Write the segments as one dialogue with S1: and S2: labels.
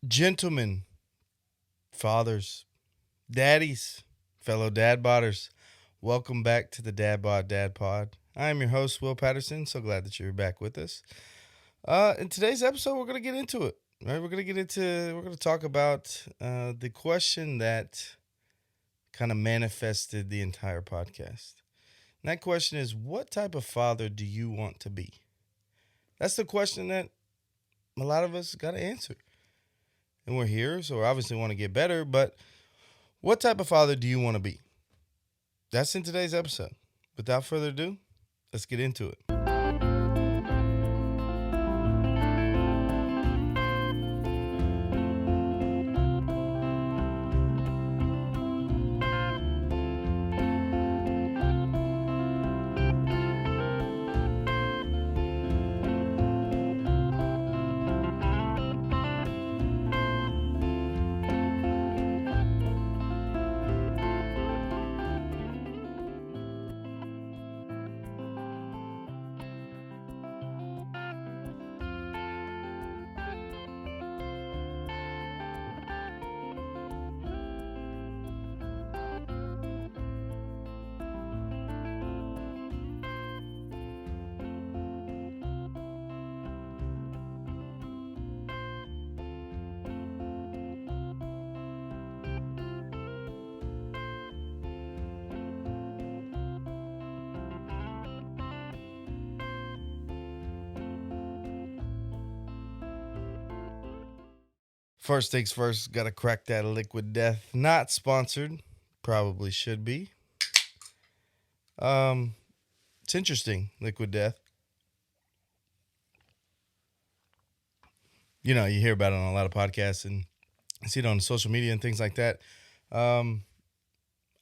S1: Gentlemen, fathers, daddies, fellow dad bodders, welcome back to the Dad Bod Dad Pod. I am your host, Will Patterson. So glad that you're back with us. In today's episode, we're gonna get into it. Right, we're gonna talk about the question that kind of manifested the entire podcast. And that question is, what type of father do you want to be? That's the question that a lot of us got to answer. And we're here, so we obviously want to get better, but what type of father do you want to be? That's in today's episode. Without further ado, let's get into it. First things first, gotta crack that liquid death. Not sponsored, probably should be. Um, it's interesting, liquid death. You know, you hear about it on a lot of podcasts and see it on social media and things like that. Um,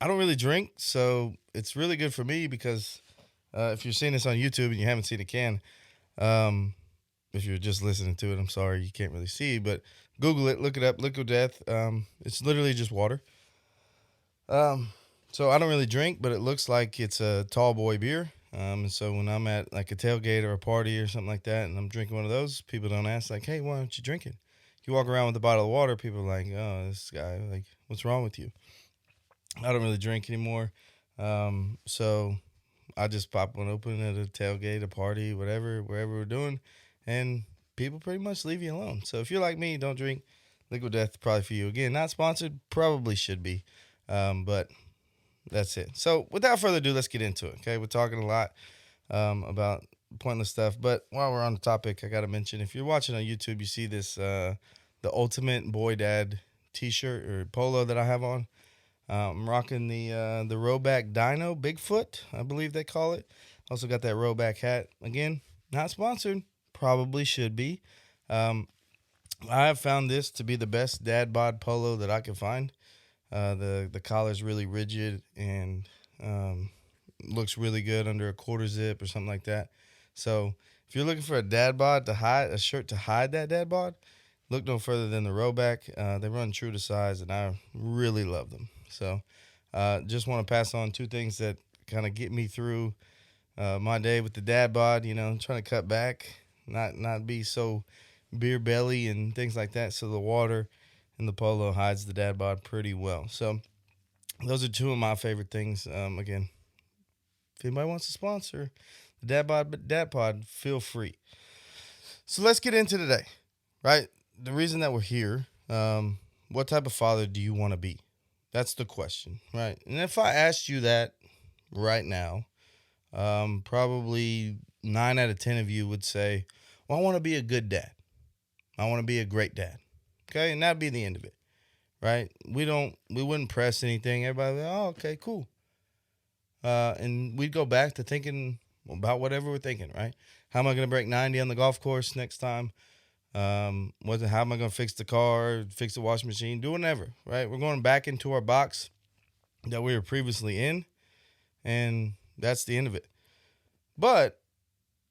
S1: I don't really drink, so it's really good for me because if you're seeing this on YouTube and you haven't seen a can, um, if you're just listening to it, I'm sorry you can't really see, but Google it, look it up, liquid death. It's literally just water. Um, so I don't really drink, but it looks like it's a tall boy beer. And so when I'm at like a tailgate or a party or something like that, and I'm drinking one of those, people don't ask like, "Hey, why aren't you drinking?" You walk around with a bottle of water, people are like, "Oh, this guy, like, what's wrong with you?" I don't really drink anymore, so I just pop one open at a tailgate, a party, whatever, wherever we're doing, and people pretty much leave you alone. So if you're like me, don't drink. Liquid Death probably for you. Again, not sponsored, probably should be, but that's it. So without further ado, let's get into it. Okay, we're talking a lot about pointless stuff, but while we're on the topic, I gotta mention if you're watching on YouTube, you see this the Ultimate Boy Dad T-shirt or polo that I have on. I'm rocking the Roback Dino Bigfoot, I believe they call it. Also got that Roback hat. Again, not sponsored, probably should be. Um, I have found this to be the best dad bod polo that I can find. The collar's really rigid and looks really good under a quarter zip or something like that. So if you're looking for a dad bod to hide a shirt to hide that dad bod, look no further than the Roback. They run true to size, and I really love them. So just want to pass on two things that kind of get me through my day with the dad bod. You know, trying to cut back, not be so beer belly and things like that. So the water and the polo hides the dad bod pretty well. So those are two of my favorite things. Again, if anybody wants to sponsor the Dad Pod, feel free. So let's get into today, right? The reason that we're here, what type of father do you want to be? That's the question, right? And if I asked you that right now, probably 9 out of 10 of you would say, well, I want to be a good dad. I want to be a great dad. Okay. And that'd be the end of it, right? We wouldn't press anything. Everybody would be, oh, okay, cool. And we'd go back to thinking about whatever we're thinking, right? How am I going to break 90 on the golf course next time? How am I going to fix the car, fix the washing machine, do whatever, right? We're going back into our box that we were previously in, and that's the end of it. But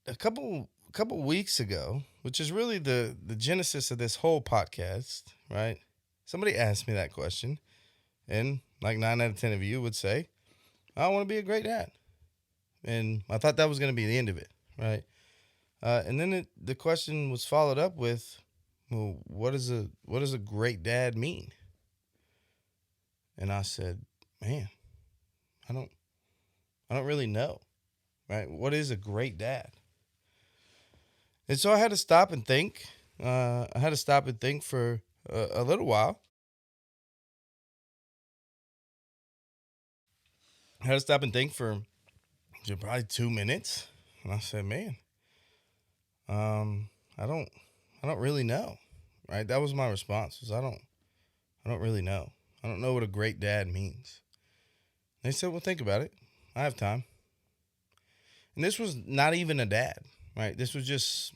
S1: a couple weeks ago, which is really the genesis of this whole podcast, right? Somebody asked me that question, and like 9 out of 10 of you would say, I want to be a great dad. And I thought that was going to be the end of it, right? And then the question was followed up with, well, what does a great dad mean? And I said, man, I don't I don't really know, right? What is a great dad? And so I had to stop and think. I had to stop and think for a little while. I had to stop and think for probably 2 minutes, and I said, man, um, I don't I don't really know, right? That was my response. Was I don't really know. I don't know what a great dad means. They said, well, think about it. I have time. And this was not even a dad, right? This was just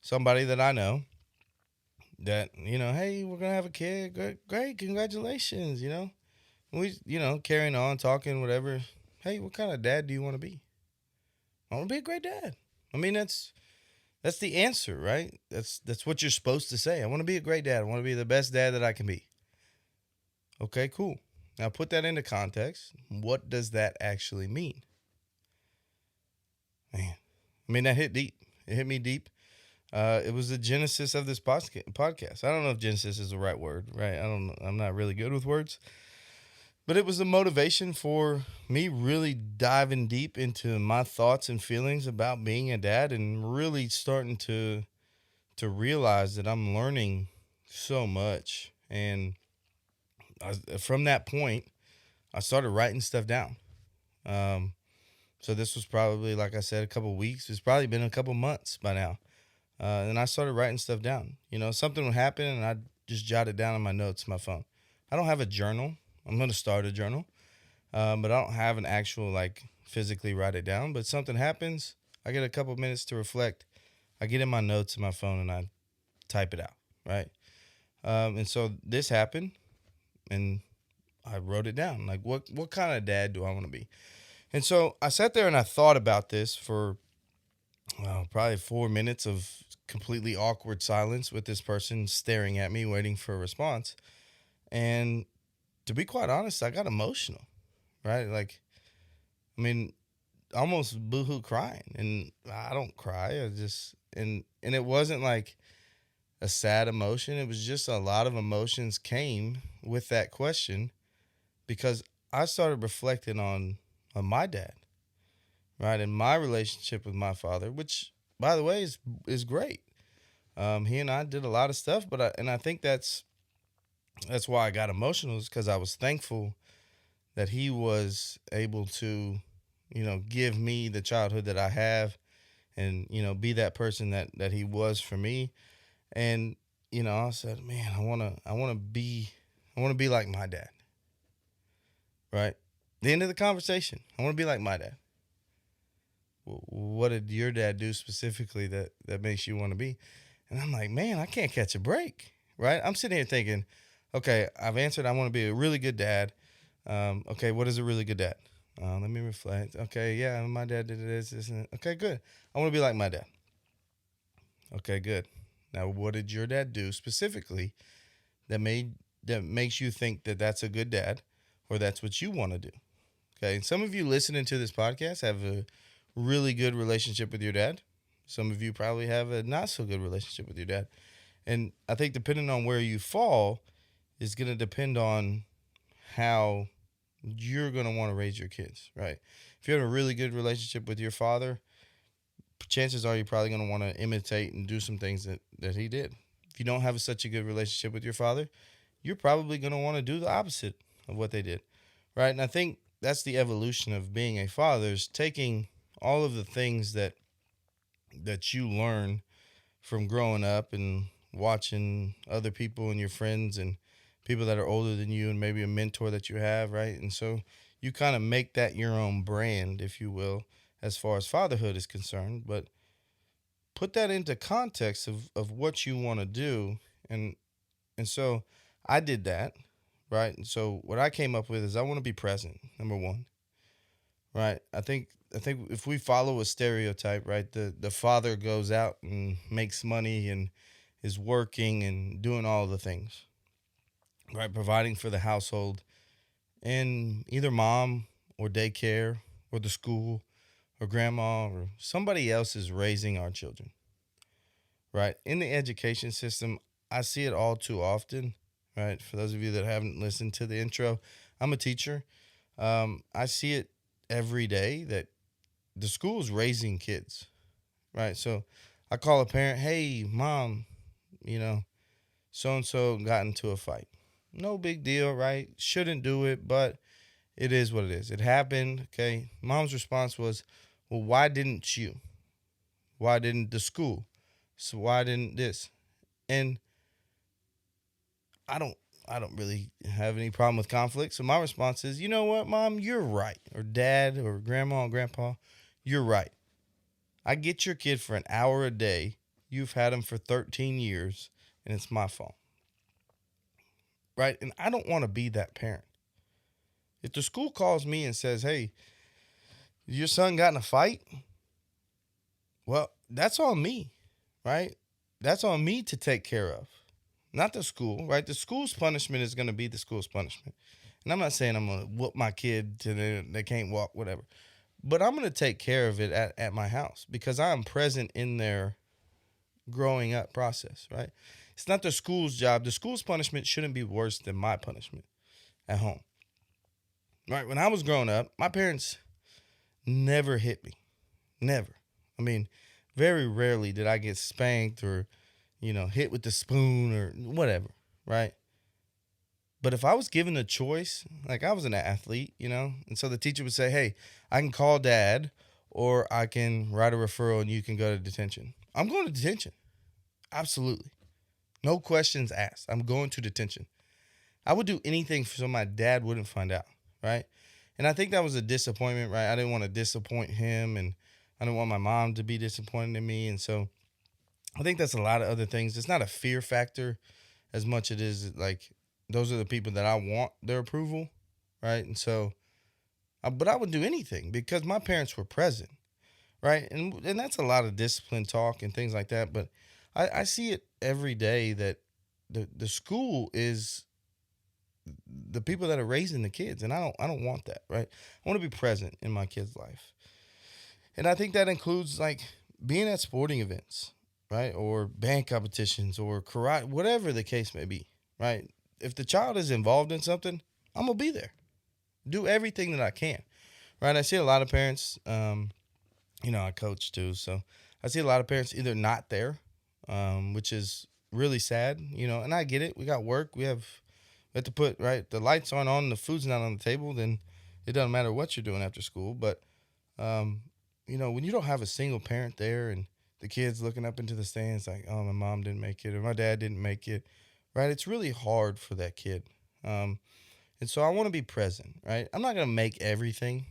S1: somebody that I know that, hey, we're going to have a kid. Great, great, congratulations, We, carrying on, talking, whatever. Hey, what kind of dad do you want to be? I want to be a great dad. I mean, that's the answer, right? That's what you're supposed to say. I want to be a great dad. I want to be the best dad that I can be. Okay, cool. Now put that into context. What does that actually mean? Man, I mean, that hit deep. It hit me deep. It was the genesis of this podcast. I don't know if genesis is the right word, right? I don't know. I'm not really good with words. But it was the motivation for me really diving deep into my thoughts and feelings about being a dad and really starting to realize that I'm learning so much. And from that point, I started writing stuff down. Um, so this was probably, like I said, a couple weeks. It's probably been a couple months by now. And I started writing stuff down. Something would happen and I just jot it down in my notes, on my phone. I don't have a journal. I'm going to start a journal, but I don't have an actual, like, physically write it down. But something happens, I get a couple minutes to reflect. I get in my notes in my phone and I type it out, right? And so this happened, and I wrote it down. Like, what kind of dad do I want to be? And so I sat there and I thought about this for probably 4 minutes of completely awkward silence with this person staring at me, waiting for a response. And to be quite honest, I got emotional, right? Like, I mean, almost boohoo crying. And I don't cry. And it wasn't like a sad emotion. It was just a lot of emotions came with that question because I started reflecting on my dad, right? And my relationship with my father, which, by the way, is great. He and I did a lot of stuff, and I think that's why I got emotional, is because I was thankful that he was able to, give me the childhood that I have, and be that person that he was for me. And I said, man, I want to be like my dad, right? The end of the conversation, I want to be like my dad. What did your dad do specifically that makes you want to be? And I'm like, man, I can't catch a break, right? I'm sitting here thinking, okay, I've answered. I want to be a really good dad. Okay, what is a really good dad? Let me reflect. Okay, yeah, my dad did this, and okay, good. I want to be like my dad. Okay, good. Now, what did your dad do specifically that makes you think that that's a good dad, or that's what you want to do? Okay, and some of you listening to this podcast have a really good relationship with your dad. Some of you probably have a not so good relationship with your dad. And I think depending on where you fall is going to depend on how you're going to want to raise your kids, right? If you have a really good relationship with your father, chances are you're probably going to want to imitate and do some things that he did. If you don't have such a good relationship with your father, you're probably going to want to do the opposite of what they did, right? And I think that's the evolution of being a father, is taking all of the things that you learn from growing up and watching other people and your friends and people that are older than you and maybe a mentor that you have, right? And so you kind of make that your own brand, if you will, as far as fatherhood is concerned. But put that into context of what you want to do. And so I did that, right? And so what I came up with is I want to be present, number one, right? I think if we follow a stereotype, right, the father goes out and makes money and is working and doing all the things, right, providing for the household, and either mom or daycare or the school or grandma or somebody else is raising our children, right? In the education system, I see it all too often, right? For those of you that haven't listened to the intro, I'm a teacher. I see it every day that the school is raising kids, right? So I call a parent, hey, mom, you know, so and so got into a fight. No big deal, right? Shouldn't do it, but it is what it is. It happened, okay? Mom's response was, well, why didn't you? Why didn't the school? So why didn't this? And I don't I don't really have any problem with conflict. So my response is, you know what, mom, you're right. Or dad or grandma or grandpa, you're right. I get your kid for an hour a day. You've had him for 13 years, and it's my fault. Right? And I don't want to be that parent. If the school calls me and says, hey, your son got in a fight, well, that's on me, right? That's on me to take care of, not the school, right? The school's punishment is going to be the school's punishment. And I'm not saying I'm going to whoop my kid to they can't walk, whatever. But I'm going to take care of it at my house because I'm present in their growing up process, right? It's not the school's job. The school's punishment shouldn't be worse than my punishment at home. Right? When I was growing up, my parents never hit me. Never. I mean, very rarely did I get spanked or, hit with the spoon or whatever, right? But if I was given a choice, like I was an athlete, and so the teacher would say, hey, I can call dad or I can write a referral and you can go to detention. I'm going to detention. Absolutely. No questions asked. I'm going to detention. I would do anything so my dad wouldn't find out, right? And I think that was a disappointment, right? I didn't want to disappoint him and I didn't want my mom to be disappointed in me. And so I think that's a lot of other things. It's not a fear factor as much as it is like those are the people that I want their approval, right? And so, but I would do anything because my parents were present, right? And that's a lot of discipline talk and things like that. But I see it every day that the school is the people that are raising the kids, and I don't want that, right? I want to be present in my kid's life, and I think that includes like being at sporting events, right, or band competitions or karate, whatever the case may be, right? If the child is involved in something, I'm gonna be there, do everything that I can, right? I see a lot of parents, I coach too, so I see a lot of parents either not there, which is really sad, and I get it. We got work, we have to put, right, the lights aren't on, the food's not on the table, then it doesn't matter what you're doing after school. But, um, when you don't have a single parent there and the kids looking up into the stands like, oh, my mom didn't make it or my dad didn't make it, right? It's really hard for that kid. And so I want to be present, right? I'm not going to make everything.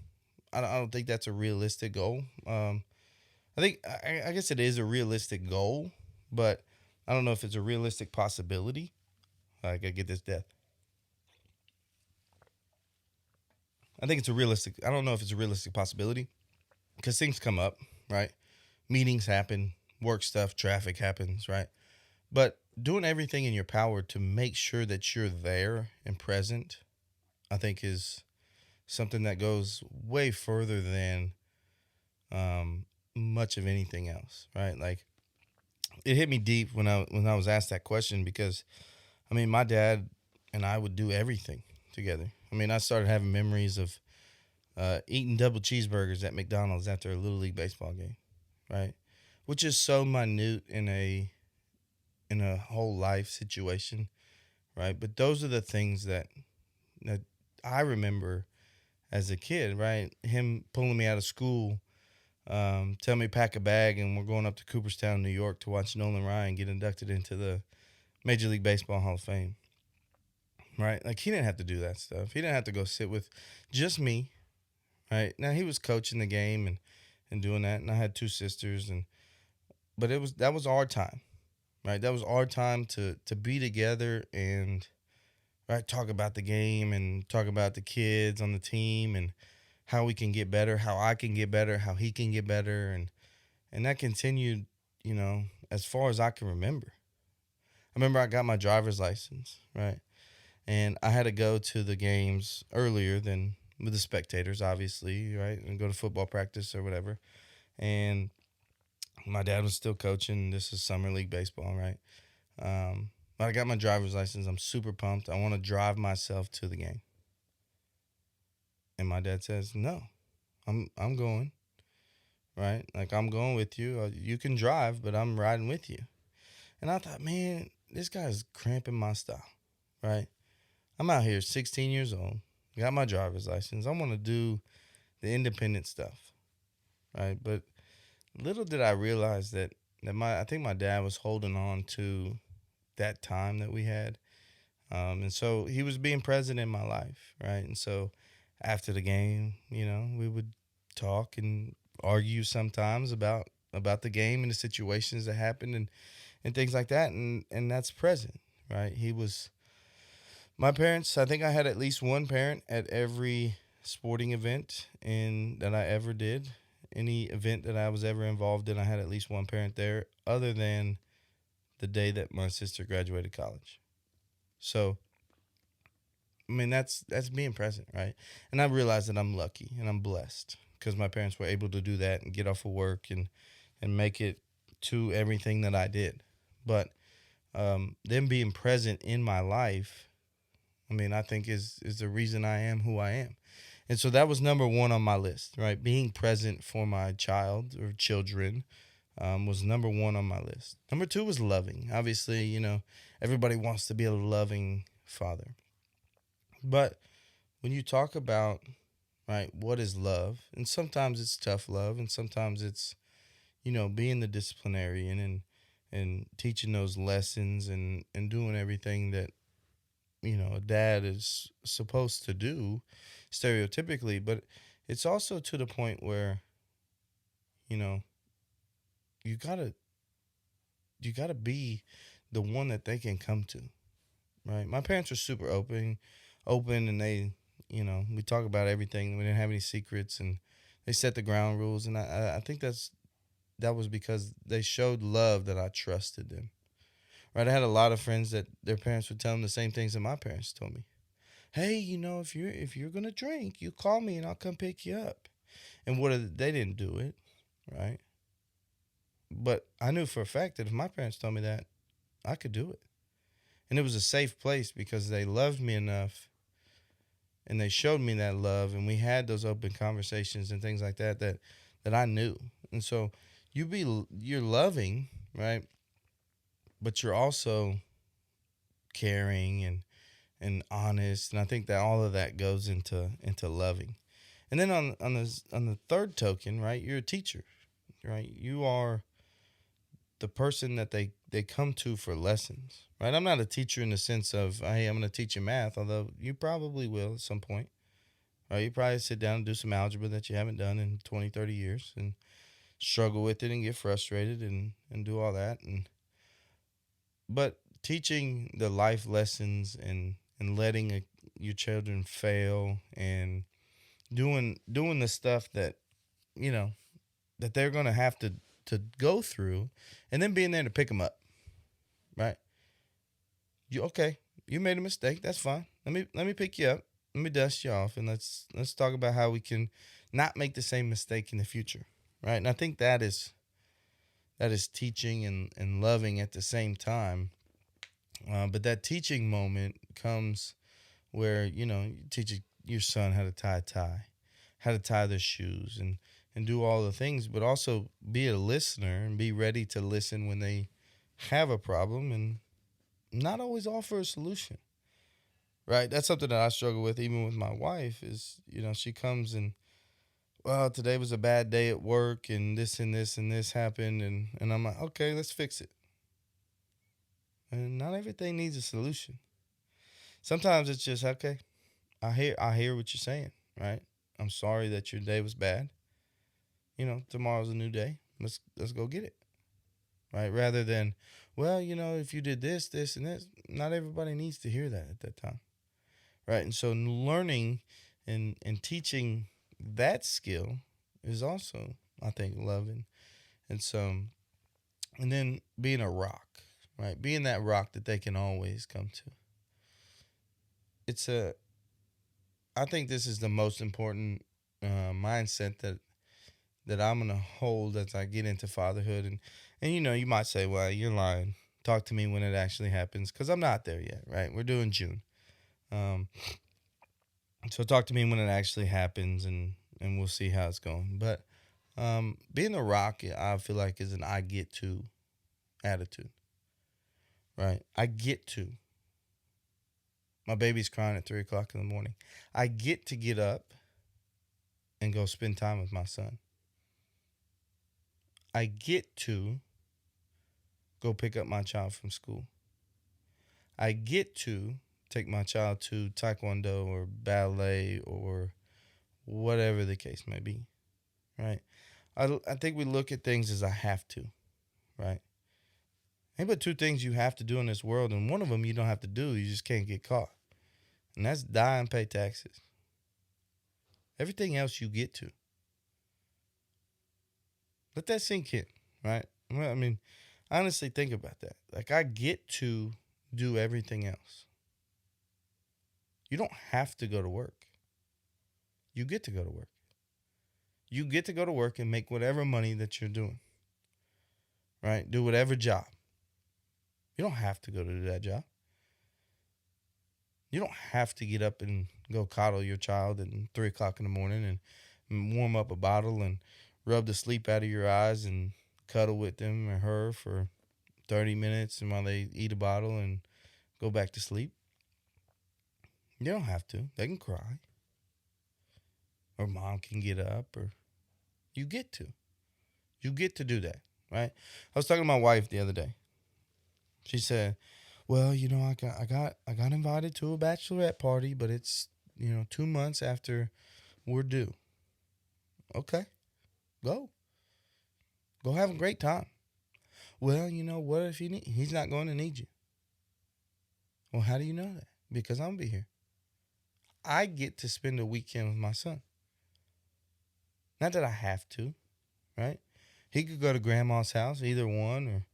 S1: I don't think that's a realistic goal. I guess it is a realistic goal, but I don't know if it's a realistic possibility. I gotta get this death. I think it's a realistic. I don't know if it's a realistic possibility because things come up, right? Meetings happen, work stuff, traffic happens, right? But doing everything in your power to make sure that you're there and present, I think is something that goes way further than um, much of anything else, right? Like it hit me deep when I was asked that question because I mean my dad and I would do everything together. I mean I started having memories of eating double cheeseburgers at McDonald's after a little league baseball game, right? Which is so minute in a whole life situation, right? But those are the things that I remember as a kid, right? Him pulling me out of school, telling me pack a bag, and we're going up to Cooperstown, New York, to watch Nolan Ryan get inducted into the Major League Baseball Hall of Fame, right? Like he didn't have to do that stuff. He didn't have to go sit with just me, right? Now he was coaching the game and doing that, and I had two sisters, but that was our time, right? That was our time to be together and right talk about the game and talk about the kids on the team and how we can get better, how I can get better, how he can get better, and that continued, as far as I can remember. I remember I got my driver's license, right? And I had to go to the games earlier than with the spectators, obviously, right? And go to football practice or whatever. And My dad was still coaching. This is summer league baseball, right? But I got my driver's license. I'm super pumped. I want to drive myself to the game. And my dad says, "No, I'm going, right? Like I'm going with you. You can drive, but I'm riding with you." And I thought, man, this guy's cramping my style, right? I'm out here 16 years old, got my driver's license. I want to do the independent stuff, right? But little did I realize that I think my dad was holding on to that time that we had. And so he was being present in my life, right? And so after the game, we would talk and argue sometimes about the game and the situations that happened and things like that. And that's present, right? He was my parents. I think I had at least one parent at every sporting event in that I ever did. Any event that I was ever involved in, I had at least one parent there, other than the day that my sister graduated college. So I mean, that's being present, right? And I realize that I'm lucky and I'm blessed because my parents were able to do that and get off of work and make it to everything that I did. But them being present in my life, I mean, I think is the reason I am who I am. And so that was number one on my list, right? Being present for my child or children was number one on my list. Number two was loving. Obviously, everybody wants to be a loving father. But when you talk about, right, what is love, and sometimes it's tough love, and sometimes it's, being the disciplinarian and teaching those lessons and doing everything that, a dad is supposed to do stereotypically, but it's also to the point where, you know, you gotta you gotta be the one that they can come to, right? My parents were super open, and we talk about everything. We didn't have any secrets, and they set the ground rules, and I think that was because they showed love that I trusted them. Right, I had a lot of friends that their parents would tell them the same things that my parents told me. Hey, if you're gonna drink, you call me and I'll come pick you up. And they didn't do it, right? But I knew for a fact that if my parents told me that, I could do it. And it was a safe place because they loved me enough and they showed me that love, and we had those open conversations and things like that I knew. And so you're loving, right? But you're also caring and honest, and I think that all of that goes into loving. And then on the third token, right, you're a teacher, right? You are the person that they come to for lessons, right? I'm not a teacher in the sense of, hey, I'm going to teach you math, although you probably will at some point, right? You probably sit down and do some algebra that you haven't done in 20, 30 years and struggle with it and get frustrated and do all that. But teaching the life lessons and letting your children fail and doing the stuff that you know that they're gonna have to go through, and then being there to pick them up, right? You okay? You made a mistake. That's fine. Let me pick you up. Let me dust you off, and let's talk about how we can not make the same mistake in the future, right? And I think that is teaching and loving at the same time. But that teaching moment comes where you teach your son how to tie a tie, how to tie their shoes, and do all the things, but also be a listener and be ready to listen when they have a problem and not always offer a solution. Right? That's something that I struggle with even with my wife is, she comes and, well, today was a bad day at work and this and this and this happened, and I'm like, okay, let's fix it. And not everything needs a solution. Sometimes it's just okay. I hear what you're saying, right? I'm sorry that your day was bad. Tomorrow's a new day. Let's go get it. Right? Rather than, well, if you did this, this, and this, not everybody needs to hear that at that time. Right? And so learning and teaching that skill is also, I think, loving. And so and then being a rock, right? Being that rock that they can always come to. It's a I think this is the most important mindset that I'm gonna hold as I get into fatherhood. And you might say, well, you're lying. Talk to me when it actually happens, because I'm not there yet, right? We're doing June. Um, so talk to me when it actually happens, and we'll see how it's going. But being a rock, I feel like, is an I get to attitude, right? I get to. My baby's crying at 3 o'clock in the morning. I get to get up and go spend time with my son. I get to go pick up my child from school. I get to take my child to taekwondo or ballet or whatever the case may be, right? I think we look at things as I have to, right? Ain't but two things you have to do in this world, and one of them you don't have to do. You just can't get caught. And that's die and pay taxes. Everything else you get to. Let that sink in, right? Well, I mean, honestly, think about that. Like, I get to do everything else. You don't have to go to work. You get to go to work. You get to go to work and make whatever money that you're doing, right? Do whatever job. You don't have to go to do that job. You don't have to get up and go coddle your child at 3 o'clock in the morning and warm up a bottle and rub the sleep out of your eyes and cuddle with them or her for 30 minutes and while they eat a bottle and go back to sleep. You don't have to. They can cry. Or mom can get up, or you get to. You get to do that, right? I was talking to my wife the other day. She said, well, I got invited to a bachelorette party, but it's, 2 months after we're due. Okay. Go. Go have a great time. Well, what if he's not going to need you? Well, how do you know that? Because I'm going to be here. I get to spend a weekend with my son. Not that I have to, right? He could go to grandma's house, either one,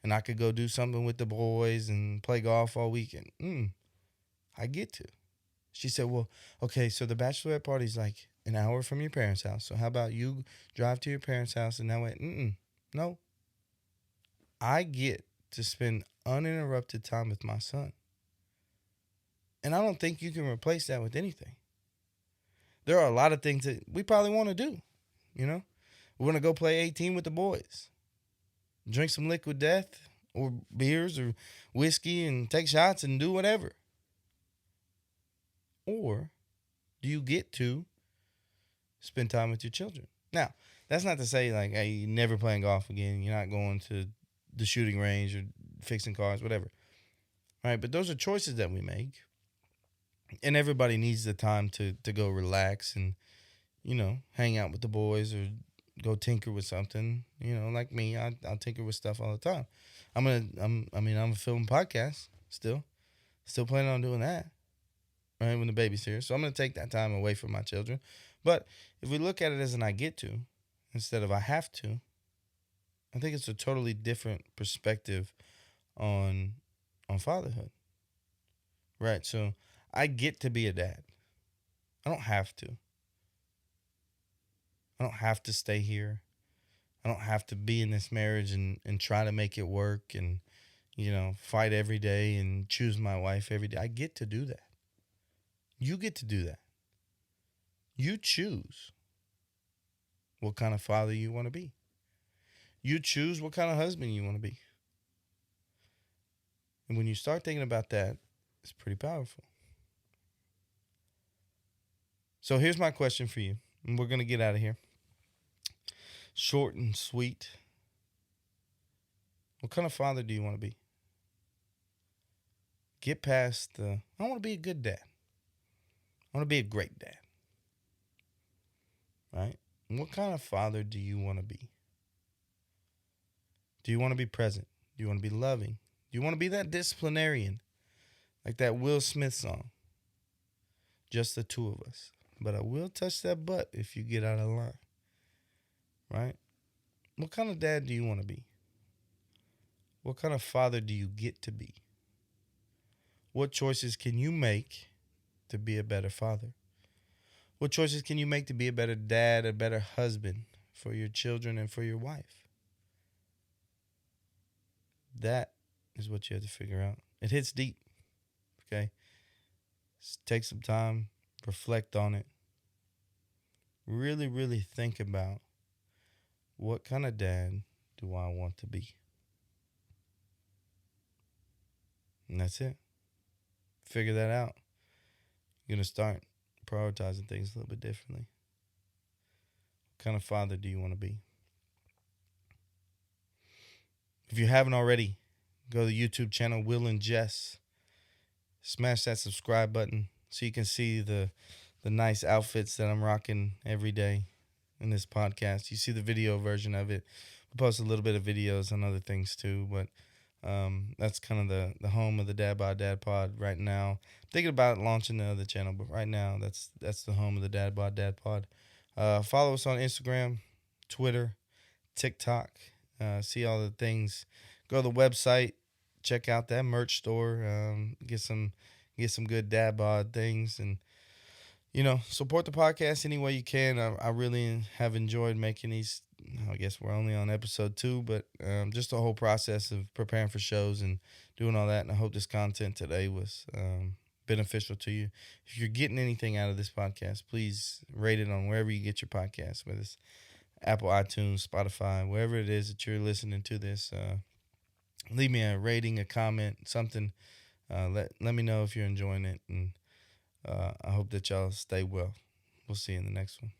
S1: and I could go do something with the boys and play golf all weekend. I get to. She said, well, okay, so the bachelorette party's like an hour from your parents' house. So how about you drive to your parents' house and that way? No. I get to spend uninterrupted time with my son. And I don't think you can replace that with anything. There are a lot of things that we probably want to do, We're going to go play 18 with the boys. Drink some liquid death or beers or whiskey and take shots and do whatever. Or do you get to spend time with your children? Now, that's not to say like, hey, you're never playing golf again. You're not going to the shooting range or fixing cars, whatever. All right, but those are choices that we make. And everybody needs the time to go relax and, hang out with the boys or go tinker with something. Like me, I'll tinker with stuff all the time. I'm a film podcast still planning on doing that, right, when the baby's here. So I'm going to take that time away from my children. But if we look at it as an I get to instead of I have to, I think it's a totally different perspective on fatherhood, right? So I get to be a dad. I don't have to. I don't have to stay here. I don't have to be in this marriage and try to make it work and, fight every day and choose my wife every day. I get to do that. You get to do that. You choose what kind of father you want to be. You choose what kind of husband you want to be. And when you start thinking about that, it's pretty powerful. So here's my question for you, and we're going to get out of here. Short and sweet. What kind of father do you want to be? Get past I want to be a good dad. I want to be a great dad. Right? And what kind of father do you want to be? Do you want to be present? Do you want to be loving? Do you want to be that disciplinarian? Like that Will Smith song. Just the two of us. But I will touch that butt if you get out of line. Right? What kind of dad do you want to be? What kind of father do you get to be? What choices can you make to be a better father? What choices can you make to be a better dad, a better husband for your children, and for your wife. That is what you have to figure out. It hits deep, okay? Take some time, reflect on it. Really, really think about, what kind of dad do I want to be? And that's it. Figure that out. You're going to start prioritizing things a little bit differently. What kind of father do you want to be? If you haven't already, go to the YouTube channel, Will and Jess. Smash that subscribe button so you can see the nice outfits that I'm rocking every day in this podcast. You see the video version of it. We post a little bit of videos on other things too, but that's kind of the home of the Dad Bod Dad Pod right now. Thinking about launching the other channel, but right now that's the home of the Dad Bod Dad Pod. Follow us on Instagram, Twitter, TikTok. See all the things. Go to the website. Check out that merch store. Get some good dad bod things, and support the podcast any way you can. I really have enjoyed making these. I guess we're only on episode 2, but just the whole process of preparing for shows and doing all that. And I hope this content today was beneficial to you. If you're getting anything out of this podcast, please rate it on wherever you get your podcast, whether it's Apple, iTunes, Spotify, wherever it is that you're listening to this. Leave me a rating, a comment, something. Let me know if you're enjoying it, and I hope that y'all stay well. We'll see you in the next one.